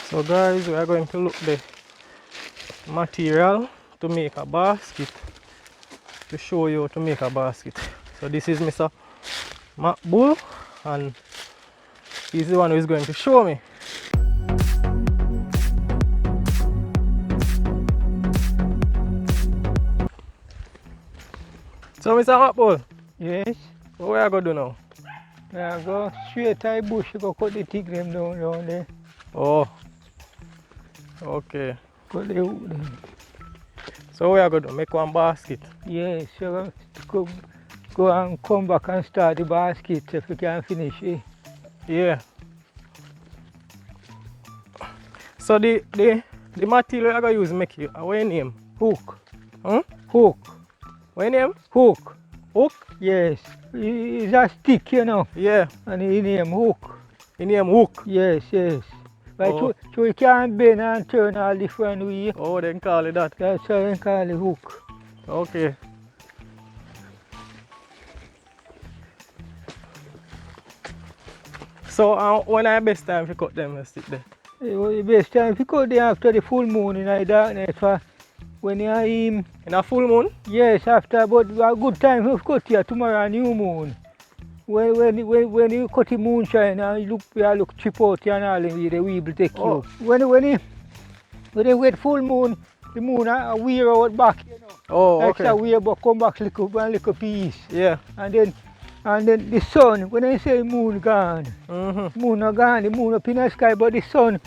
So guys, we are going to look the material to make a basket, to show you how to make a basket. So this is Mr. Bull, and he's the one who is going to show me. So Mr. Bull, Yes. what we are going to do now? I go straight to the bush, go cut the thick them down there. Oh, okay. Cut the hook them. So we are going to make one basket. Yes, so go and come back and start the basket if you can finish it. Yeah. So the material I going to use make you, what your name? Hook. Hmm? Hook. What your name? Hook. Hook? Yes. It's a stick, you know. Yeah. And his name Hook. Your name Hook? Yes, yes. But Oh. so you can bend and turn all different ways. Oh, they call it that. That's why they call it hook. Okay. So when I best time to cut them, stick there? It was the best time if you cut them after the full moon in the darkness. For when you are in, yes, after, but a good time to cut here tomorrow new moon. When you cut the moonshine and you look chip out and all the weevil take you. When they wait full moon, the moon wear out back, you know. Oh, okay. Extra wear but come back little piece. Yeah. And then the sun, when I say moon gone, moon not gone, the moon up in the sky, but the sun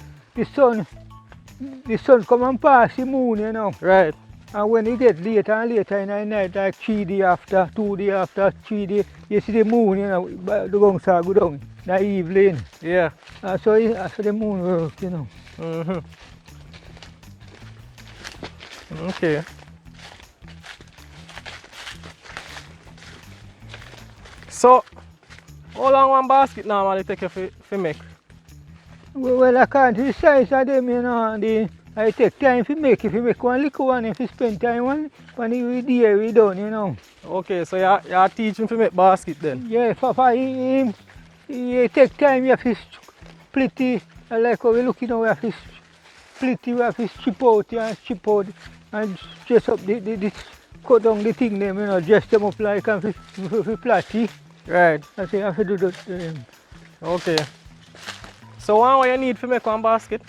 come and pass the moon, you know. Right. And when it gets later and later in the night, like 3 days after, 2 days after, 3 days, you see the moon, you know, the guns are go down in the evening. Yeah. So the moon works, you know. Okay. So, how long one basket normally take you to make? Well, I can't the size of them, you know, and I take time to make. If you make one little one, if you spend time on the day we done, you know. Okay, so you're teaching to make basket then? Yeah, Papa, he take time, you have to split it, like how we looking now, we have to split it, we have to chip out and dress up cut down the thing them, you know, dress them up like and for platty. Right. I say I have to do that. Okay. So what you need to make one basket?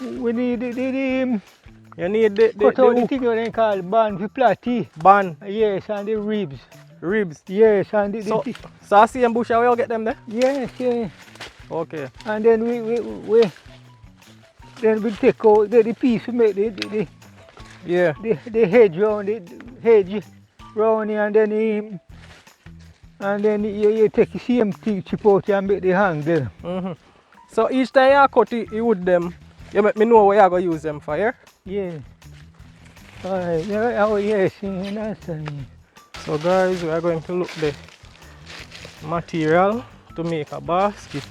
We need You need the cut out the hook. thing what they call band for platty. Band. Yes, and the ribs. Ribs. Yes, and So I see them bush, how you get them there? yes, yeah. Okay. And then we take out the piece to make the hedge round round here, and then you take the same thing chip out and make the handle. So each time you cut the wood them, you make me know what you're going to use them for, yeah? Yeah. Alright, oh yes, understand. So guys, we are going to look the material to make a basket,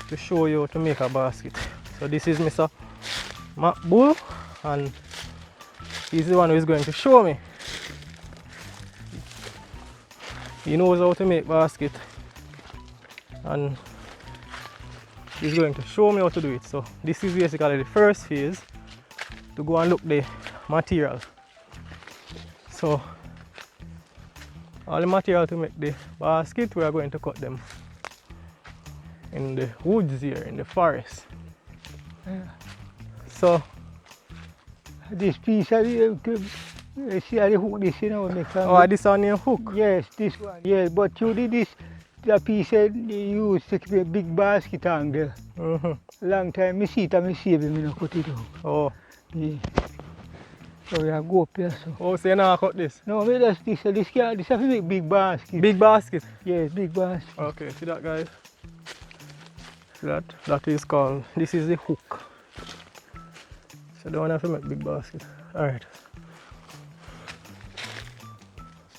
to show you how to make a basket. So this is Mr. Bull, and he's the one who is going to show me. He knows how to make basket, and he's going to show me how to do it. So this is basically the first phase, to go and look the material. So all the material to make the basket, we are going to cut them in the woods here, in the forest. So This piece of see how the hook this, you know, this on your hook? Yes, this one, yes, but you did this, the piece you use to keep a big basket angle. Long time, I see it and I save him, you know, cut it out. Oh. Yeah. So we go up here, so. Oh, so you now cut this? No, we just this have to make big basket. Big basket? Yes, big basket. Okay, see that, guys? See that? That is called, this is the hook. So don't have to make big basket. Alright.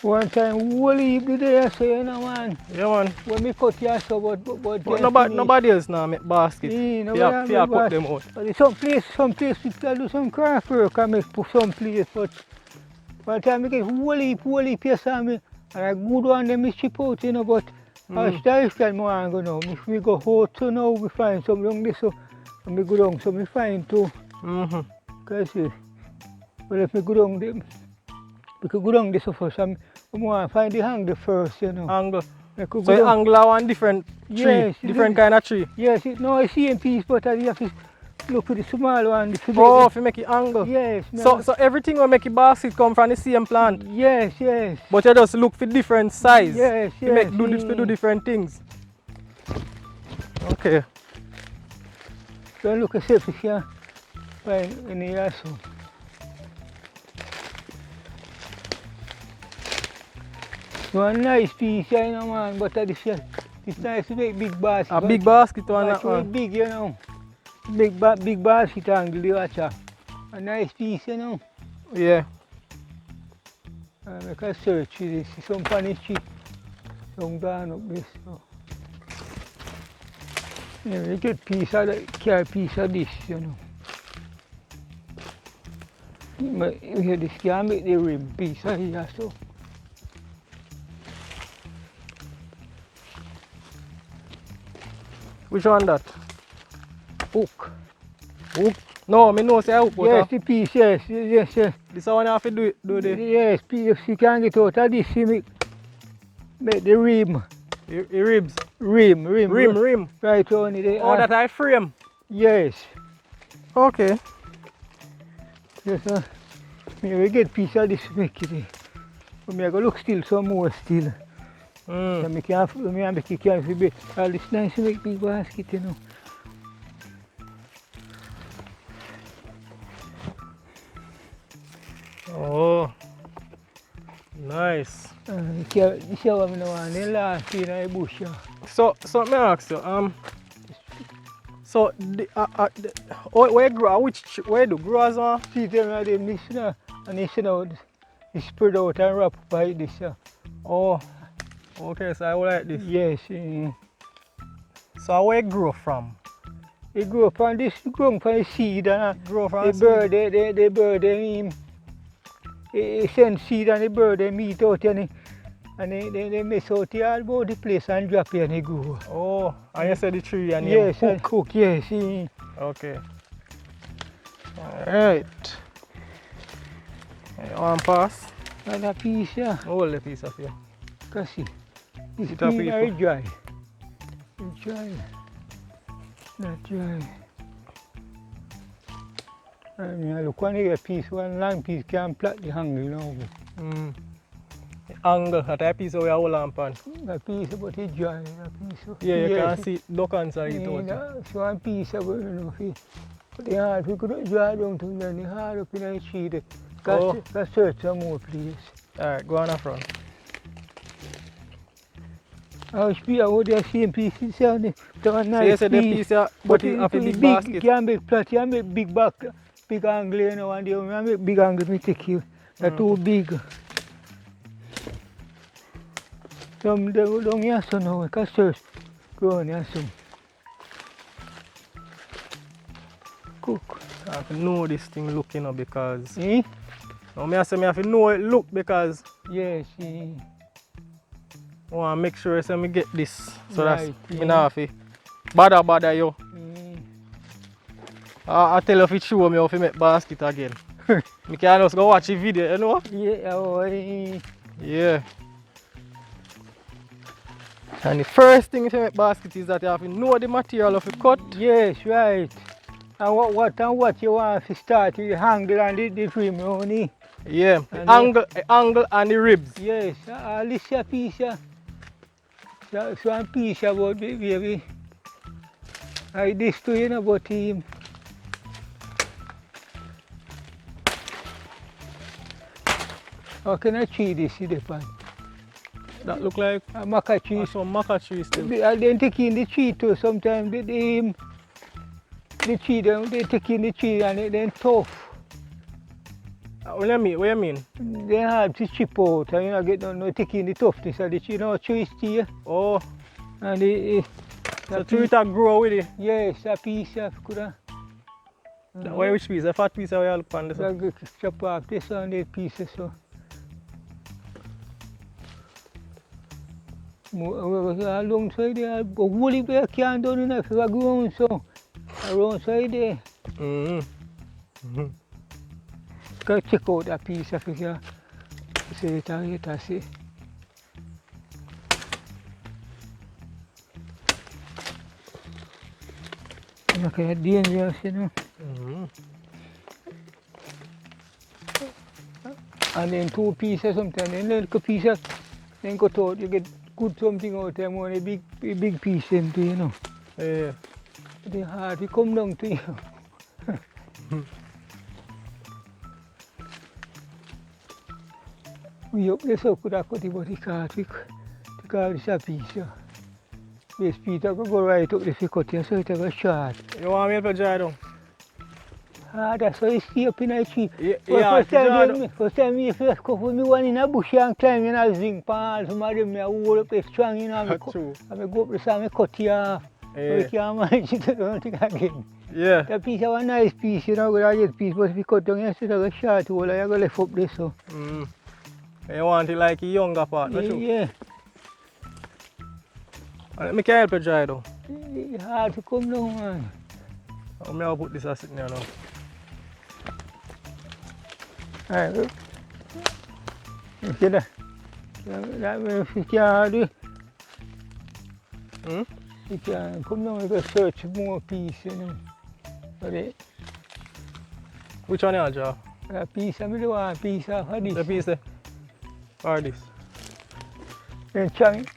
One time, whole heap did there, so you know, man. Yeah, man. When we cut here, so but nobody else now make basket. Yeah, you have cut them out. But some place people do some craft work and make some place, but one time I get whole heap here, so me, and a good one them is chip out, you know, but I still more go now. If we go out to now, we find some young this, so And I go down, so I find too. Mm-hmm. Because well, if I go down there, we could go down this first. I want to find the angle first, you know. Angle. I could So go you down. angle one different tree, Yes, different kind of tree. Yes, no, I see in piece, but I have to look for the small one. Oh, if you make it angle. Yes. So everything will make a basket come from the same plant. Yes, yes. But you just look for different size. Yes, You yes. do different things. Okay. Don't look as if you can find any also. One nice piece, you know, man, but this nice to make big basket. A big basket one that It's really one. big, you know. Big basket angle, you watch out. A nice piece, you know. Yeah. I make a search for this. Some funny tree. Some down up this. So. Yeah, a good piece of that, carry piece of this, you know. But here this can make the rim piece of here, so. Which one that? Hook. Hook? No, me know say hook. Yes, the piece, yes. This one you have to do the Yes, piece, you can get out of this, you make the rim. ribs. Rim. Right on it. Oh, that I frame. Yes. Okay. Yes, me will get piece of this make it. But me I go look still some more still. So me can make it can be all this nice to make big basket, you know. Oh, nice. This is what I want. The last in the bush. So me ask you, so where do growers on? See them are them this now, and this now it's spread out and wrap by this. Oh, okay. So I will like this. Yes. So where it grow from? It grow from this, grow from the seed and Grow from the bird. The bird they send seed and the bird they meet out and they mess out the all about the place and drop it and they grow. Oh, and you said the tree and yes, hook. Yes. Okay. Alright. You want pass? And a piece, yeah. Hold the piece of you. Can see. It's It a clean or people. dry. It's dry. Not dry. I mean, look one here piece, one long piece can plot the angle now. The angle, that piece of your hold on pan. A piece but it's dry. A piece. Yeah, you can see duck inside it out. So one piece of it, you know, but the hard we couldn't dry down to the hard up in the tree. Let's search some more, please. Alright, go on the front. I was the same piece inside the So you said the piece, but it have a big basket. You can make plot, you can make big angle, you know, and you can make big angle, me take you. They're too big. Some they go down here, so now we can search. Go on here, so. Cook. I have to know this thing looking up because Eh? now me have to know it look because Yes. I want to make sure so me get this. So Right, that's me not have to bother you. I tell you if it show me how to make basket again. Me can just go watch the video, you know? Yeah, Yeah. And the first thing if you make basket is that you have to know the material of the cut. yes, right. And what you want to start with the angle and the trim only. Yeah, And the angle and the ribs. Yes, all this a piece. So one piece about baby. I this to you know about him. How can I tree this in the pan? That look like A maca tree. some maca tree still. I then take in the tree too. Sometimes the tree they take in the tree and it then tough. What you mean? They hard to chip out and you know get no taking the toughness of the tree. You know tree stay Oh, and the so tree that grow with it. yes, a piece of coulda. Which piece? A fat piece of you look on this So one. I chop off this one, the pieces so. Long side there, but woolly bear can't do enough if I go on so. around side there. Go check out that piece if you can see it later, see. It's kind of dangerous, you know. And then 2 pieces sometimes, then little pieces, then cut out, you get good something out there, more a big piece them too, you know. Yeah. It's hard to come down to you. We up there so could have cut it, but it can't, it's a piece. This piece I go right up if you cut it, so it go short. You want me to dry down? That's why you stay up in a tree. Yeah, first time me first come with me one in a bush and climb in a zinc pan, some of them I hold up there strong, you know, and I go up there and I cut it off. So you can't manage it, don't think again. Yeah. That piece is a nice piece, you know, a good piece, but if you cut down, you see a short hole, you go left up there, so. You want it like a younger part, that's true? Yeah. Let me help you dry down. It's hard to come down, man. I'm going to put this asset there now. Alright, look. You see that? That way if you can't do. You can come down and go search more piece, you know. But Which one you want to draw? that piece, I really want a piece of this. The piece there? Or this? Then chunk,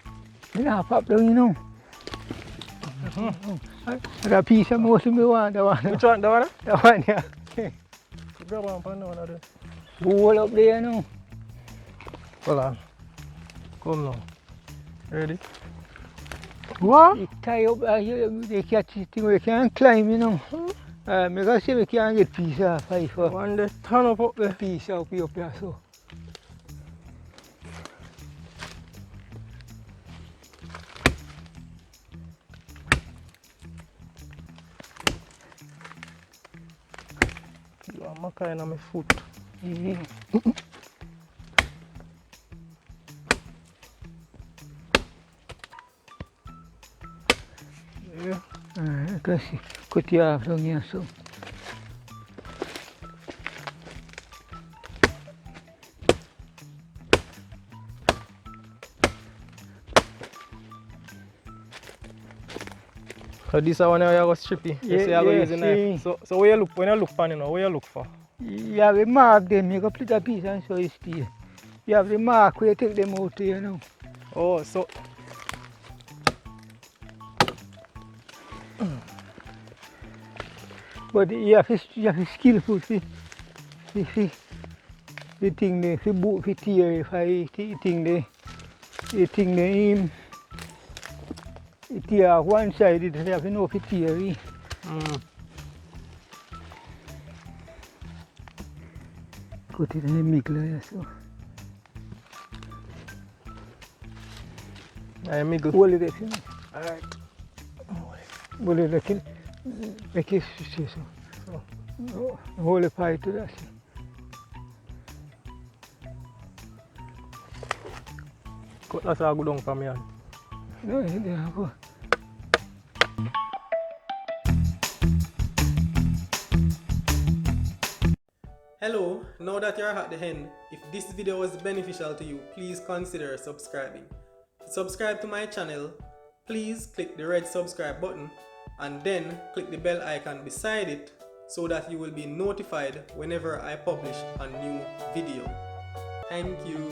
you know, pop down, you know. That piece I mostly want, that one. Which one? That one? That one, yeah. Grab one from that one there. Wall up there, you know. Hold on. Come now. Ready? What? You tie up, they catch it, you can't climb, you know. Because we can't get piece off, One day, turn up there. Piece up there, so. I'm kind of my foot. Yeah. Because cut you off down here, so. So this is one you go strippy. You see I go use the knife. So where you look, when you look for it now, where you look for? You have the mark them, you go split a piece and so you stay. You have the mark where you take them out there, you know. Oh, so. But you have to skillful the thing there, the boot, the tear, if I thing there, the thing there, the tear one side, it have to know if it tear. Cut it in the middle, so. I make it. Hold it, you know. Alright. Hold it like it, so. Hold it tight to that. Cut that all go down from here. No, there go. Hello, now that you're at the end, if this video was beneficial to you, please consider subscribing. To subscribe to my channel, please click the red subscribe button and then click the bell icon beside it so that you will be notified whenever I publish a new video. Thank you.